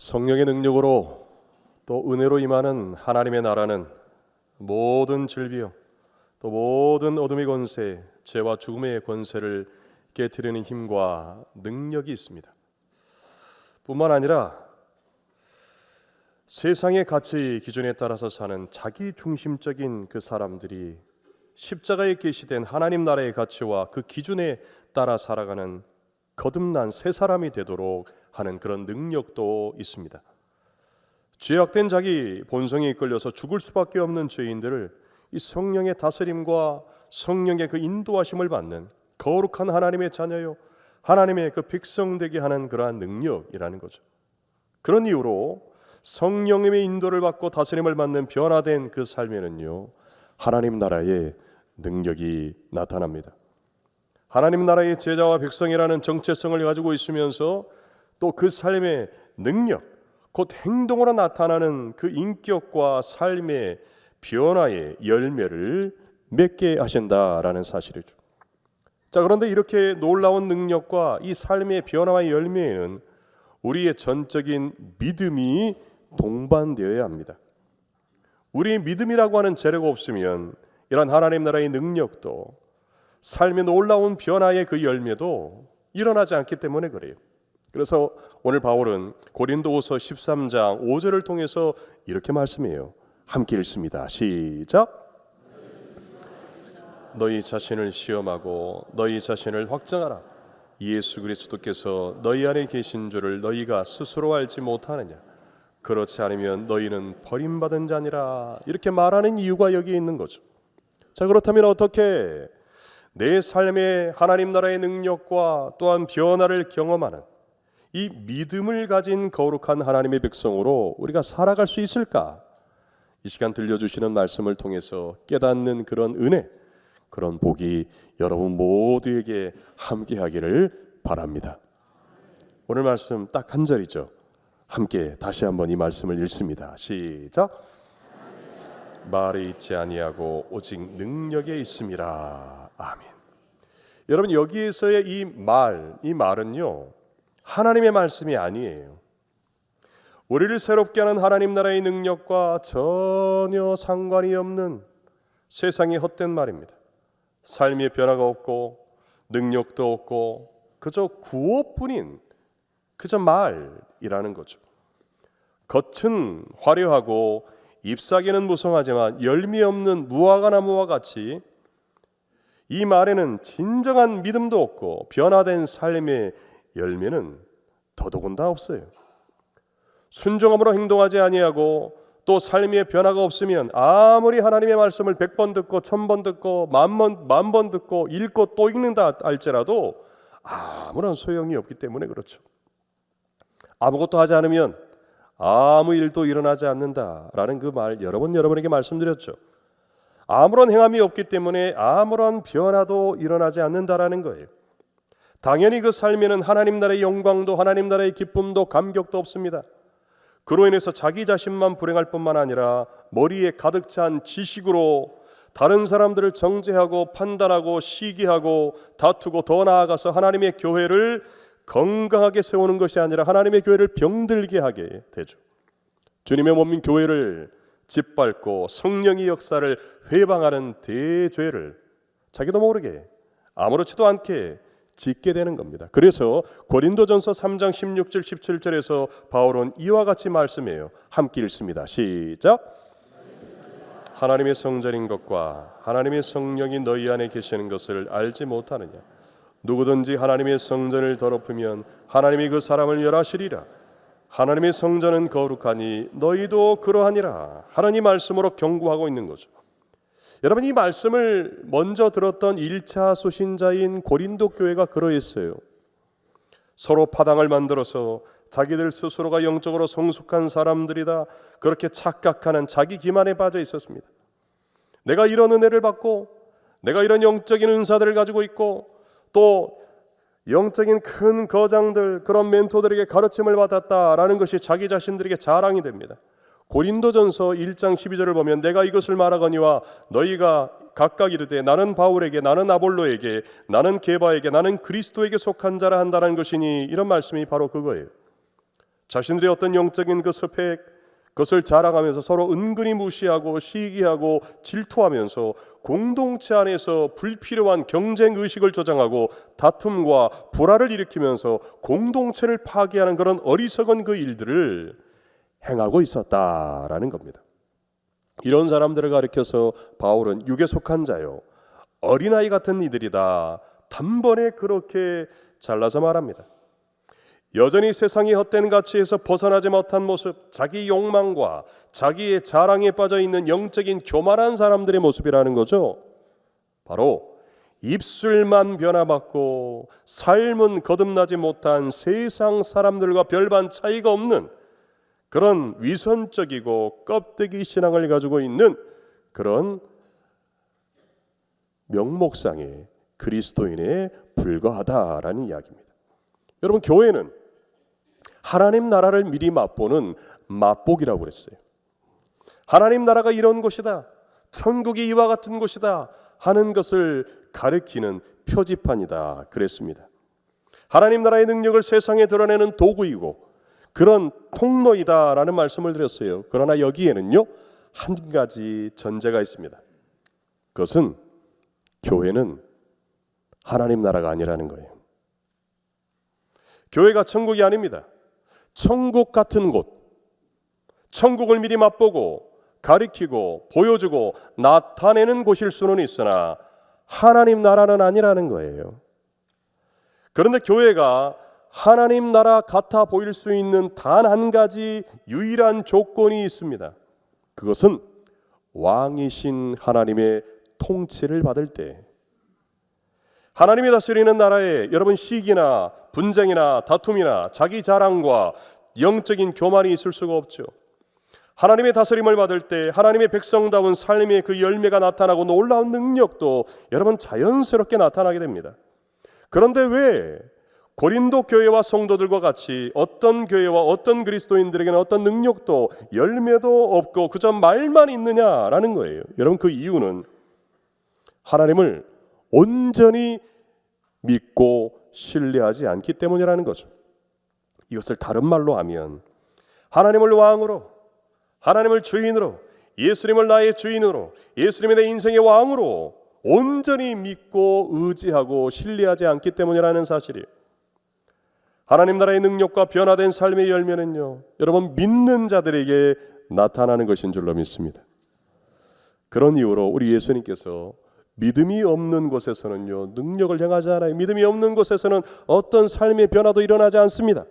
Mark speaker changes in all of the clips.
Speaker 1: 성령의 능력으로 또 은혜로 임하는 하나님의 나라는 모든 질병, 또 모든 어둠의 권세, 죄와 죽음의 권세를 깨트리는 힘과 능력이 있습니다. 뿐만 아니라 세상의 가치 기준에 따라서 사는 자기 중심적인 그 사람들이 십자가에 계시된 하나님 나라의 가치와 그 기준에 따라 살아가는 거듭난 새 사람이 되도록 하는 그런 능력도 있습니다. 죄악된 자기 본성에 이끌려서 죽을 수밖에 없는 죄인들을 이 성령의 다스림과 성령의 그 인도하심을 받는 거룩한 하나님의 자녀요, 하나님의 그 백성 되게 하는 그러한 능력이라는 거죠. 그런 이유로 성령님의 인도를 받고 다스림을 받는 변화된 그 삶에는요, 하나님 나라의 능력이 나타납니다. 하나님 나라의 제자와 백성이라는 정체성을 가지고 있으면서 또 그 삶의 능력, 곧 행동으로 나타나는 그 인격과 삶의 변화의 열매를 맺게 하신다라는 사실이죠. 자, 그런데 이렇게 놀라운 능력과 이 삶의 변화와 열매에는 우리의 전적인 믿음이 동반되어야 합니다. 우리의 믿음이라고 하는 재료가 없으면 이런 하나님 나라의 능력도 삶의 놀라운 변화의 그 열매도 일어나지 않기 때문에 그래요. 그래서 오늘 바울은 고린도후서 13장 5절을 통해서 이렇게 말씀해요. 함께 읽습니다. 시작. 너희 자신을 시험하고 너희 자신을 확증하라. 예수 그리스도께서 너희 안에 계신 줄을 너희가 스스로 알지 못하느냐. 그렇지 않으면 너희는 버림받은 자니라. 이렇게 말하는 이유가 여기에 있는 거죠. 자, 그렇다면 어떻게 내 삶의 하나님 나라의 능력과 또한 변화를 경험하는 이 믿음을 가진 거룩한 하나님의 백성으로 우리가 살아갈 수 있을까? 이 시간 들려주시는 말씀을 통해서 깨닫는 그런 은혜, 그런 복이 여러분 모두에게 함께하기를 바랍니다. 오늘 말씀 딱 한 절이죠. 함께 다시 한번 이 말씀을 읽습니다. 시작. 말에 있지 아니하고 오직 능력에 있음이라. 아멘. 여러분, 여기에서의 이 말은요, 하나님의 말씀이 아니에요. 우리를 새롭게 하는 하나님 나라의 능력과 전혀 상관이 없는 세상의 헛된 말입니다. 삶의 변화가 없고 능력도 없고 그저 구호뿐인 그저 말이라는 거죠. 겉은 화려하고 잎사귀는 무성하지만 열매 없는 무화과 나무와 같이 이 말에는 진정한 믿음도 없고 변화된 삶의 열매는 더더군다 없어요. 순종함으로 행동하지 아니하고 또 삶의 변화가 없으면 아무리 하나님의 말씀을 100번 듣고 1000번 듣고 만 번 듣고 읽고 또 읽는다 할지라도 아무런 소용이 없기 때문에 그렇죠. 아무것도 하지 않으면 아무 일도 일어나지 않는다라는 그 말 여러 번 여러분에게 말씀드렸죠. 아무런 행함이 없기 때문에 아무런 변화도 일어나지 않는다라는 거예요. 당연히 그 삶에는 하나님 나라의 영광도 하나님 나라의 기쁨도 감격도 없습니다. 그로 인해서 자기 자신만 불행할 뿐만 아니라 머리에 가득 찬 지식으로 다른 사람들을 정죄하고 판단하고 시기하고 다투고 더 나아가서 하나님의 교회를 건강하게 세우는 것이 아니라 하나님의 교회를 병들게 하게 되죠. 주님의 몸인 교회를 짓밟고 성령의 역사를 회방하는 대죄를 자기도 모르게 아무렇지도 않게 짓게 되는 겁니다. 그래서 고린도전서 3장 16절 17절에서 바울은 이와 같이 말씀해요. 함께 읽습니다. 시작. 하나님의 성전인 것과 하나님의 성령이 너희 안에 계시는 것을 알지 못하느냐. 누구든지 하나님의 성전을 더럽히면 하나님이 그 사람을 멸하시리라. 하나님의 성전은 거룩하니 너희도 그러하니라 하는 이 말씀으로 경고하고 있는 거죠. 여러분, 이 말씀을 먼저 들었던 1차 소신자인 고린도 교회가 그러했어요. 서로 파당을 만들어서 자기들 스스로가 영적으로 성숙한 사람들이다 그렇게 착각하는 자기 기만에 빠져 있었습니다. 내가 이런 은혜를 받고 내가 이런 영적인 은사들을 가지고 있고 또 영적인 큰 거장들 그런 멘토들에게 가르침을 받았다라는 것이 자기 자신들에게 자랑이 됩니다. 고린도전서 1장 12절을 보면 내가 이것을 말하거니와 너희가 각각 이르되 나는 바울에게 나는 아볼로에게 나는 게바에게 나는 그리스도에게 속한 자라 한다는 것이니 이런 말씀이 바로 그거예요. 자신들의 어떤 영적인 그 스펙, 그것을 자랑하면서 서로 은근히 무시하고 시기하고 질투하면서 공동체 안에서 불필요한 경쟁 의식을 조장하고 다툼과 불화를 일으키면서 공동체를 파괴하는 그런 어리석은 그 일들을 행하고 있었다라는 겁니다. 이런 사람들을 가리켜서 바울은 육에 속한 자요, 어린아이 같은 이들이다, 단번에 그렇게 잘라서 말합니다. 여전히 세상의 헛된 가치에서 벗어나지 못한 모습, 자기 욕망과 자기의 자랑에 빠져 있는 영적인 교만한 사람들의 모습이라는 거죠. 바로 입술만 변화받고 삶은 거듭나지 못한 세상 사람들과 별반 차이가 없는 그런 위선적이고 껍데기 신앙을 가지고 있는 그런 명목상의 그리스도인에 불과하다라는 이야기입니다. 여러분, 교회는 하나님 나라를 미리 맛보는 맛보기라고 그랬어요. 하나님 나라가 이런 곳이다, 천국이 이와 같은 곳이다 하는 것을 가리키는 표지판이다 그랬습니다. 하나님 나라의 능력을 세상에 드러내는 도구이고 그런 통로이다라는 말씀을 드렸어요. 그러나 여기에는요, 한 가지 전제가 있습니다. 그것은 교회는 하나님 나라가 아니라는 거예요. 교회가 천국이 아닙니다. 천국 같은 곳, 천국을 미리 맛보고 가리키고 보여주고 나타내는 곳일 수는 있으나 하나님 나라는 아니라는 거예요. 그런데 교회가 하나님 나라 같아 보일 수 있는 단 한 가지 유일한 조건이 있습니다. 그것은 왕이신 하나님의 통치를 받을 때, 하나님이 다스리는 나라에 여러분 시기나 분쟁이나 다툼이나 자기 자랑과 영적인 교만이 있을 수가 없죠. 하나님의 다스림을 받을 때 하나님의 백성다운 삶의 그 열매가 나타나고 놀라운 능력도 여러분 자연스럽게 나타나게 됩니다. 그런데 왜 고린도 교회와 성도들과 같이 어떤 교회와 어떤 그리스도인들에게는 어떤 능력도 열매도 없고 그저 말만 있느냐라는 거예요. 여러분, 그 이유는 하나님을 온전히 믿고 신뢰하지 않기 때문이라는 거죠. 이것을 다른 말로 하면 하나님을 왕으로, 하나님을 주인으로, 예수님을 나의 주인으로, 예수님이 내 인생의 왕으로 온전히 믿고 의지하고 신뢰하지 않기 때문이라는 사실이에요. 하나님 나라의 능력과 변화된 삶의 열매는요, 여러분 믿는 자들에게 나타나는 것인 줄로 믿습니다. 그런 이유로 우리 예수님께서 믿음이 없는 곳에서는요, 능력을 행하지 않아요. 믿음이 없는 곳에서는 어떤 삶의 변화도 일어나지 않습니다.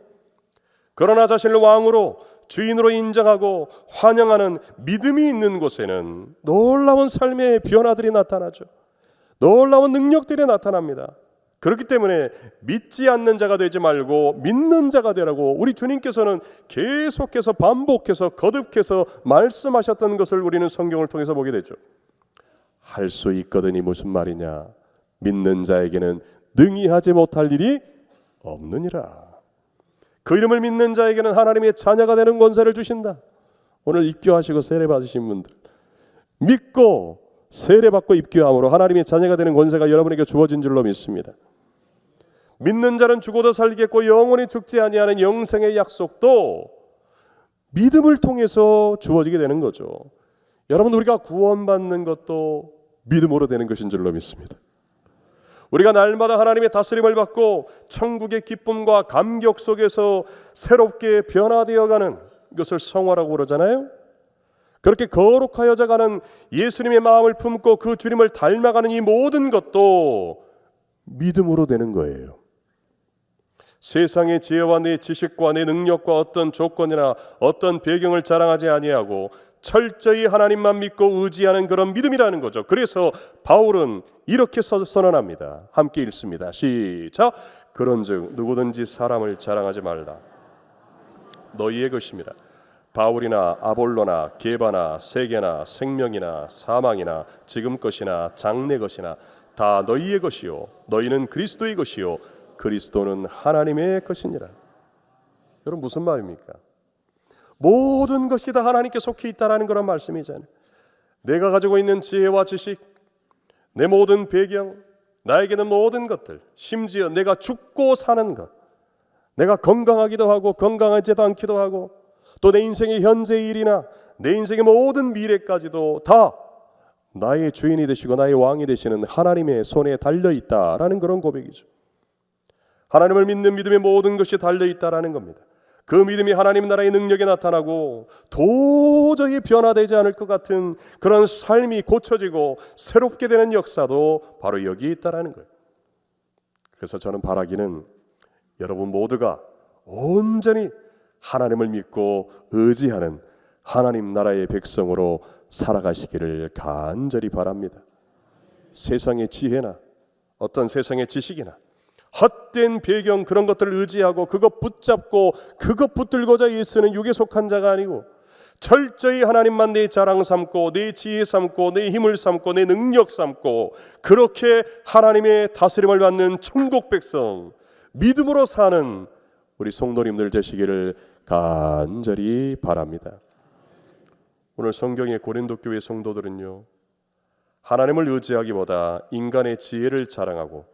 Speaker 1: 그러나 자신을 왕으로, 주인으로 인정하고 환영하는 믿음이 있는 곳에는 놀라운 삶의 변화들이 나타나죠. 놀라운 능력들이 나타납니다. 그렇기 때문에 믿지 않는 자가 되지 말고 믿는 자가 되라고 우리 주님께서는 계속해서 반복해서 거듭해서 말씀하셨던 것을 우리는 성경을 통해서 보게 되죠. 할 수 있거든이 무슨 말이냐? 믿는 자에게는 능히 하지 못할 일이 없느니라. 그 이름을 믿는 자에게는 하나님의 자녀가 되는 권세를 주신다. 오늘 입교하시고 세례 받으신 분들, 믿고 세례받고 입교함으로 하나님의 자녀가 되는 권세가 여러분에게 주어진 줄로 믿습니다. 믿는 자는 죽어도 살겠고 영원히 죽지 아니하는 영생의 약속도 믿음을 통해서 주어지게 되는 거죠. 여러분, 우리가 구원받는 것도 믿음으로 되는 것인 줄로 믿습니다. 우리가 날마다 하나님의 다스림을 받고 천국의 기쁨과 감격 속에서 새롭게 변화되어가는 것을 성화라고 그러잖아요. 그렇게 거룩하여져가는 예수님의 마음을 품고 그 주님을 닮아가는 이 모든 것도 믿음으로 되는 거예요. 세상의 지혜와 내 지식과 내 능력과 어떤 조건이나 어떤 배경을 자랑하지 아니하고 철저히 하나님만 믿고 의지하는 그런 믿음이라는 거죠. 그래서 바울은 이렇게 선언합니다. 함께 읽습니다. 시작. 그런즉 누구든지 사람을 자랑하지 말라. 너희의 것입니다. 바울이나 아볼로나 게바나 세계나 생명이나 사망이나 지금 것이나 장래 것이나 다 너희의 것이요 너희는 그리스도의 것이요 그리스도는 하나님의 것이니라. 여러분, 무슨 말입니까? 모든 것이 다 하나님께 속해 있다라는 그런 말씀이잖아요. 내가 가지고 있는 지혜와 지식, 내 모든 배경, 나에게는 모든 것들, 심지어 내가 죽고 사는 것, 내가 건강하기도 하고 건강하지도 않기도 하고 또 내 인생의 현재 일이나 내 인생의 모든 미래까지도 다 나의 주인이 되시고 나의 왕이 되시는 하나님의 손에 달려있다라는 그런 고백이죠. 하나님을 믿는 믿음의 모든 것이 달려있다라는 겁니다. 그 믿음이 하나님 나라의 능력에 나타나고 도저히 변화되지 않을 것 같은 그런 삶이 고쳐지고 새롭게 되는 역사도 바로 여기에 있다라는 거예요. 그래서 저는 바라기는 여러분 모두가 온전히 하나님을 믿고 의지하는 하나님 나라의 백성으로 살아가시기를 간절히 바랍니다. 세상의 지혜나 어떤 세상의 지식이나 헛된 배경 그런 것들을 의지하고 그것 붙잡고 그것 붙들고자 예수는 육에 속한 자가 아니고 철저히 하나님만 내 자랑 삼고 내 지혜 삼고 내 힘을 삼고 내 능력 삼고 그렇게 하나님의 다스림을 받는 천국 백성 믿음으로 사는 우리 성도님들 되시기를 간절히 바랍니다. 오늘 성경의 고린도 교회 성도들은요, 하나님을 의지하기보다 인간의 지혜를 자랑하고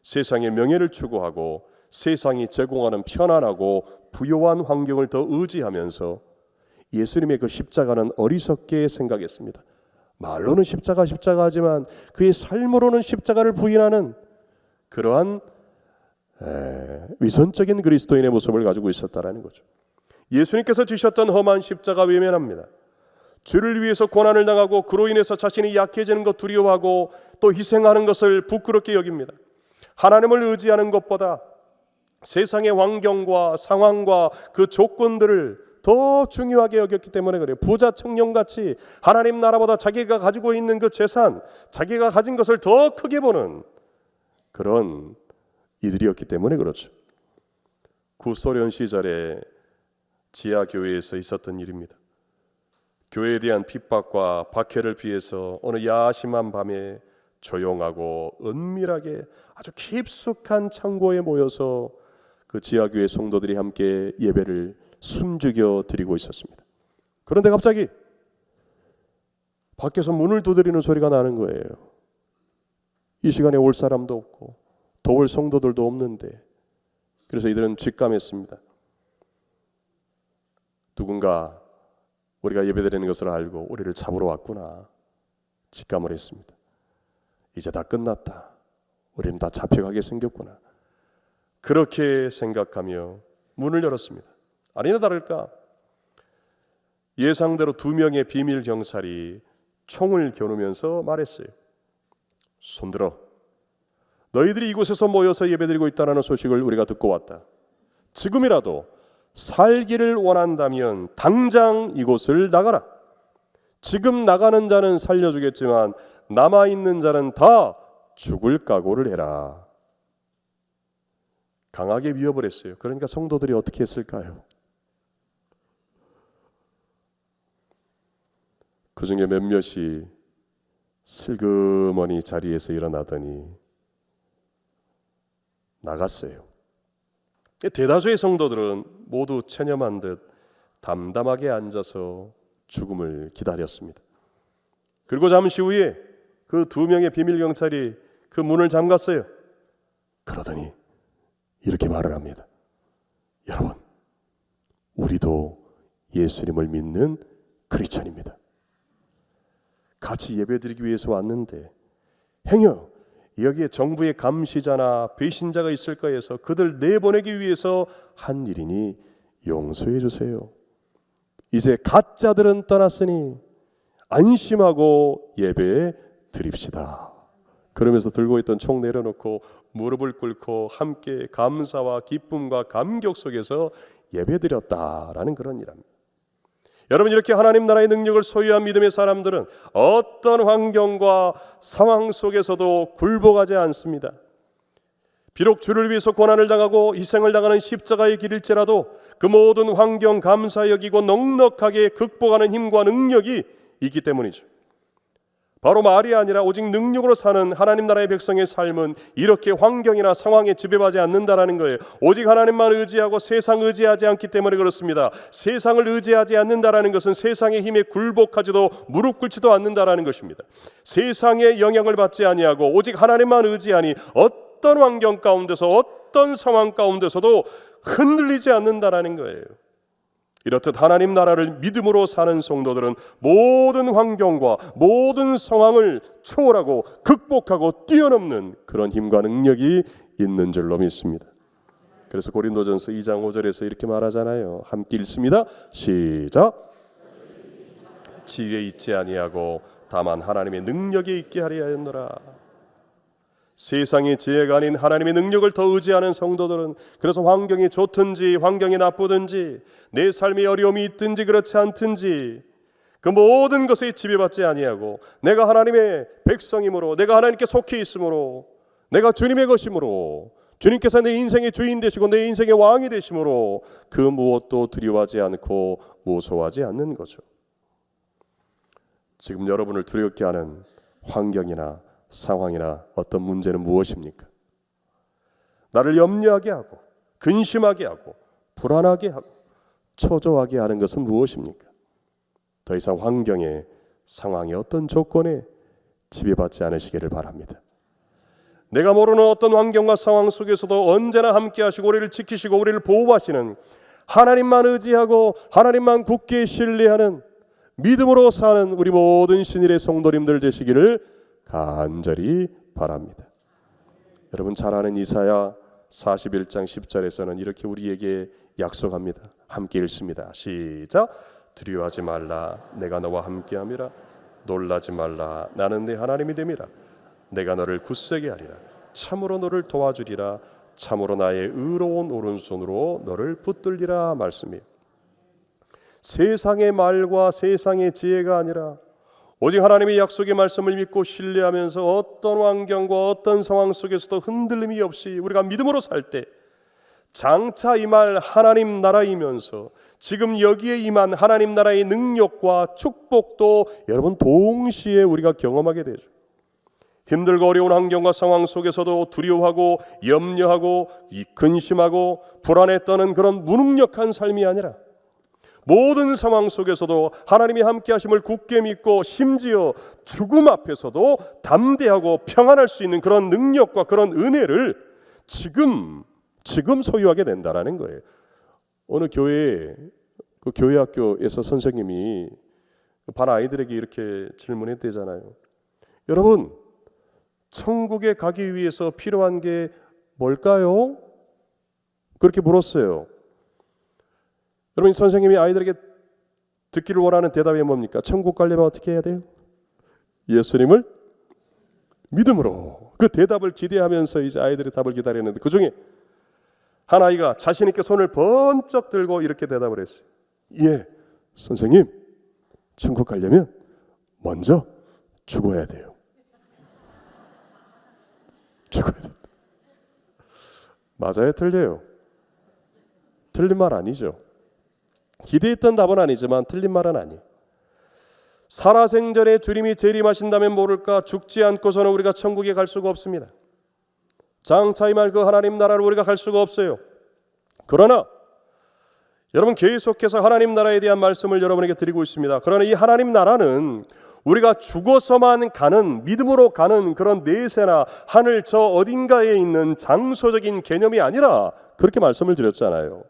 Speaker 1: 세상의 명예를 추구하고 세상이 제공하는 편안하고 부요한 환경을 더 의지하면서 예수님의 그 십자가는 어리석게 생각했습니다. 말로는 십자가 하지만 그의 삶으로는 십자가를 부인하는 그러한 위선적인 그리스도인의 모습을 가지고 있었다라는 거죠. 예수님께서 지셨던 험한 십자가 외면합니다. 주를 위해서 고난을 당하고 그로 인해서 자신이 약해지는 것 두려워하고 또 희생하는 것을 부끄럽게 여깁니다. 하나님을 의지하는 것보다 세상의 환경과 상황과 그 조건들을 더 중요하게 여겼기 때문에 그래요. 부자 청년같이 하나님 나라보다 자기가 가지고 있는 그 재산, 자기가 가진 것을 더 크게 보는 그런 이들이었기 때문에 그렇죠. 구소련 시절에 지하교회에서 있었던 일입니다. 교회에 대한 핍박과 박해를 피해서 어느 야심한 밤에 조용하고 은밀하게 아주 깊숙한 창고에 모여서 그 지하교회 성도들이 함께 예배를 숨죽여 드리고 있었습니다. 그런데 갑자기 밖에서 문을 두드리는 소리가 나는 거예요. 이 시간에 올 사람도 없고 도울 성도들도 없는데, 그래서 이들은 직감했습니다. 누군가 우리가 예배드리는 것을 알고 우리를 잡으러 왔구나 직감을 했습니다. 이제 다 끝났다. 우리는 다 잡혀가게 생겼구나. 그렇게 생각하며 문을 열었습니다. 아니나 다를까 예상대로 2명의 비밀 경찰이 총을 겨누면서 말했어요. 손들어. 너희들이 이곳에서 모여서 예배드리고 있다는 소식을 우리가 듣고 왔다. 지금이라도 살기를 원한다면 당장 이곳을 나가라. 지금 나가는 자는 살려주겠지만 남아있는 자는 다 죽을 각오를 해라. 강하게 위협을 했어요. 그러니까 성도들이 어떻게 했을까요? 그 중에 몇몇이 슬그머니 자리에서 일어나더니 나갔어요. 대다수의 성도들은 모두 체념한 듯 담담하게 앉아서 죽음을 기다렸습니다. 그리고 잠시 후에 그 2명의 비밀 경찰이 그 문을 잠갔어요. 그러더니 이렇게 말을 합니다. 여러분, 우리도 예수님을 믿는 크리스천입니다. 같이 예배드리기 위해서 왔는데 행여 여기에 정부의 감시자나 배신자가 있을까 해서 그들 내보내기 위해서 한 일이니 용서해 주세요. 이제 가짜들은 떠났으니 안심하고 예배에 드립시다. 그러면서 들고 있던 총 내려놓고 무릎을 꿇고 함께 감사와 기쁨과 감격 속에서 예배드렸다라는 그런 일입니다. 여러분, 이렇게 하나님 나라의 능력을 소유한 믿음의 사람들은 어떤 환경과 상황 속에서도 굴복하지 않습니다. 비록 주를 위해서 고난을 당하고 희생을 당하는 십자가의 길일지라도 그 모든 환경 감사 여기고 넉넉하게 극복하는 힘과 능력이 있기 때문이죠. 바로 말이 아니라 오직 능력으로 사는 하나님 나라의 백성의 삶은 이렇게 환경이나 상황에 지배받지 않는다라는 거예요. 오직 하나님만 의지하고 세상 의지하지 않기 때문에 그렇습니다. 세상을 의지하지 않는다라는 것은 세상의 힘에 굴복하지도 무릎 꿇지도 않는다라는 것입니다. 세상의 영향을 받지 아니하고 오직 하나님만 의지하니 어떤 환경 가운데서 어떤 상황 가운데서도 흔들리지 않는다라는 거예요. 이렇듯 하나님 나라를 믿음으로 사는 성도들은 모든 환경과 모든 상황을 초월하고 극복하고 뛰어넘는 그런 힘과 능력이 있는 줄로 믿습니다. 그래서 고린도전서 2장 5절에서 이렇게 말하잖아요. 함께 읽습니다. 시작. 지위에 있지 아니하고 다만 하나님의 능력에 있게 하려 하였노라. 세상의 지혜가 아닌 하나님의 능력을 더 의지하는 성도들은, 그래서 환경이 좋든지 환경이 나쁘든지 내 삶에 어려움이 있든지 그렇지 않든지 그 모든 것에 지배받지 아니하고 내가 하나님의 백성이므로, 내가 하나님께 속해 있으므로, 내가 주님의 것이므로, 주님께서 내 인생의 주인 되시고 내 인생의 왕이 되시므로 그 무엇도 두려워하지 않고 무서워하지 않는 거죠. 지금 여러분을 두렵게 하는 환경이나 상황이나 어떤 문제는 무엇입니까? 나를 염려하게 하고 근심하게 하고 불안하게 하고 초조하게 하는 것은 무엇입니까? 더 이상 환경에, 상황에, 어떤 조건에 지배받지 않으시기를 바랍니다. 내가 모르는 어떤 환경과 상황 속에서도 언제나 함께 하시고 우리를 지키시고 우리를 보호하시는 하나님만 의지하고 하나님만 굳게 신뢰하는 믿음으로 사는 우리 모든 신일의 성도님들 되시기를 간절히 바랍니다. 여러분 잘 아는 이사야 41장 10절에서는 이렇게 우리에게 약속합니다. 함께 읽습니다. 시작. 두려워하지 말라. 내가 너와 함께함이라. 놀라지 말라. 나는 네 하나님이 됨이라. 내가 너를 굳세게 하리라. 참으로 너를 도와주리라. 참으로 나의 의로운 오른손으로 너를 붙들리라 말씀이에요. 세상의 말과 세상의 지혜가 아니라 오직 하나님의 약속의 말씀을 믿고 신뢰하면서 어떤 환경과 어떤 상황 속에서도 흔들림이 없이 우리가 믿음으로 살 때 장차 임할 하나님 나라이면서 지금 여기에 임한 하나님 나라의 능력과 축복도 여러분 동시에 우리가 경험하게 되죠. 힘들고 어려운 환경과 상황 속에서도 두려워하고 염려하고 근심하고 불안에 떠는 그런 무능력한 삶이 아니라 모든 상황 속에서도 하나님이 함께 하심을 굳게 믿고 심지어 죽음 앞에서도 담대하고 평안할 수 있는 그런 능력과 그런 은혜를 지금 소유하게 된다라는 거예요. 어느 교회, 그 교회 학교에서 선생님이 반 아이들에게 이렇게 질문했대잖아요. 여러분, 천국에 가기 위해서 필요한 게 뭘까요? 그렇게 물었어요. 여러분, 선생님이 아이들에게 듣기를 원하는 대답이 뭡니까? 천국 가려면 어떻게 해야 돼요? 예수님을 믿음으로. 그 대답을 기대하면서 이제 아이들의 답을 기다렸는데 그 중에 한 아이가 자신 있게 손을 번쩍 들고 이렇게 대답을 했어요. 예, 선생님, 천국 가려면 먼저 죽어야 돼요. 죽어야 돼요. 맞아요, 틀려요? 틀린 말 아니죠. 기대했던 답은 아니지만 틀린 말은 아니에요. 살아생전에 주님이 재림하신다면 모를까 죽지 않고서는 우리가 천국에 갈 수가 없습니다. 장차 임할 그 하나님 나라로 우리가 갈 수가 없어요. 그러나 여러분 계속해서 하나님 나라에 대한 말씀을 여러분에게 드리고 있습니다. 그러나 이 하나님 나라는 우리가 죽어서만 가는, 믿음으로 가는 그런 내세나 하늘 저 어딘가에 있는 장소적인 개념이 아니라 그렇게 말씀을 드렸잖아요.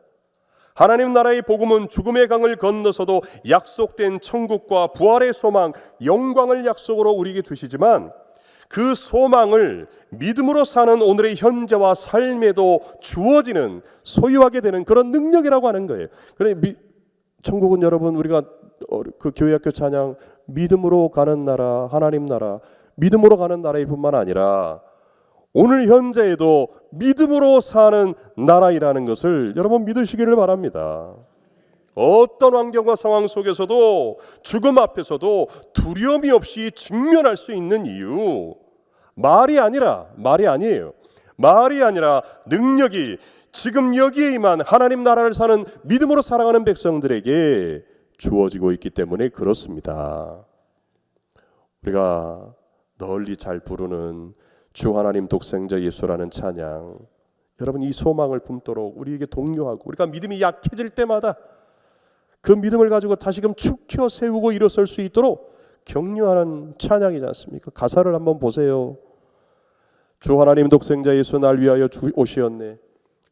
Speaker 1: 하나님 나라의 복음은 죽음의 강을 건너서도 약속된 천국과 부활의 소망, 영광을 약속으로 우리에게 주시지만 그 소망을 믿음으로 사는 오늘의 현재와 삶에도 주어지는, 소유하게 되는 그런 능력이라고 하는 거예요. 그러니 천국은 여러분 우리가 그 교회학교 찬양 믿음으로 가는 나라, 하나님 나라, 믿음으로 가는 나라일 뿐만 아니라 오늘 현재에도 믿음으로 사는 나라이라는 것을 여러분 믿으시기를 바랍니다. 어떤 환경과 상황 속에서도 죽음 앞에서도 두려움이 없이 직면할 수 있는 이유, 말이 아니에요. 말이 아니라 능력이 지금 여기에 임한 하나님 나라를 사는 믿음으로 살아가는 백성들에게 주어지고 있기 때문에 그렇습니다. 우리가 널리 잘 부르는 주 하나님 독생자 예수라는 찬양, 여러분 이 소망을 품도록 우리에게 독려하고 우리가 믿음이 약해질 때마다 그 믿음을 가지고 다시금 축혀 세우고 일어설 수 있도록 격려하는 찬양이지 않습니까? 가사를 한번 보세요. 주 하나님 독생자 예수 날 위하여 오시었네.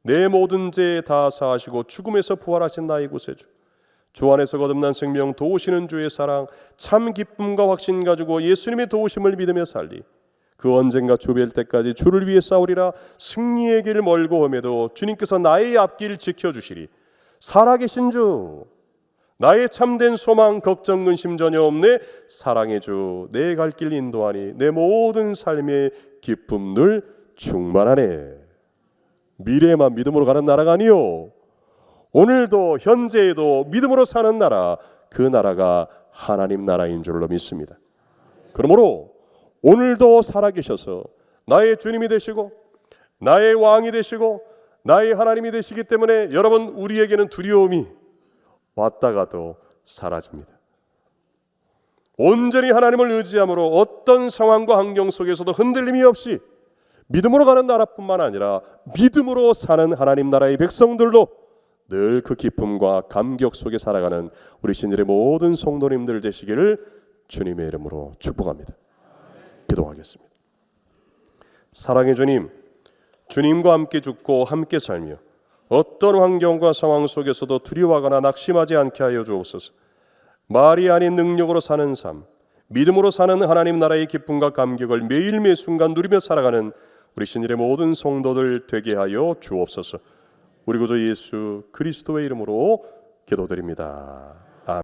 Speaker 1: 내 모든 죄 다 사하시고 죽음에서 부활하신 나의 구세주, 주 안에서 거듭난 생명, 도우시는 주의 사랑, 참 기쁨과 확신 가지고 예수님의 도우심을 믿으며 살리. 그 언젠가 주 뵐 때까지 주를 위해 싸우리라. 승리의 길 멀고 험해도 주님께서 나의 앞길 지켜주시리. 살아계신 주, 나의 참된 소망, 걱정, 근심 전혀 없네. 사랑의 주, 내 갈 길 인도하니 내 모든 삶의 기쁨 늘 충만하네. 미래에만 믿음으로 가는 나라가 아니요, 오늘도 현재에도 믿음으로 사는 나라, 그 나라가 하나님 나라인 줄로 믿습니다. 그러므로 오늘도 살아계셔서 나의 주님이 되시고 나의 왕이 되시고 나의 하나님이 되시기 때문에 여러분, 우리에게는 두려움이 왔다가도 사라집니다. 온전히 하나님을 의지함으로 어떤 상황과 환경 속에서도 흔들림이 없이 믿음으로 가는 나라뿐만 아니라 믿음으로 사는 하나님 나라의 백성들도 늘 그 기쁨과 감격 속에 살아가는 우리 신일의 모든 성도님들 되시기를 주님의 이름으로 축복합니다. 기도하겠습니다. 사랑의 주님, 주님과 함께 죽고 함께 살며 어떤 환경과 상황 속에서도 두려워하거나 낙심하지 않게 하여 주옵소서. 말이 아닌 능력으로 사는 삶, 믿음으로 사는 하나님 나라의 기쁨과 감격을 매일 매 순간 누리며 살아가는 우리 신일의 모든 성도들 되게 하여 주옵소서. 우리 구주 예수 그리스도의 이름으로 기도드립니다.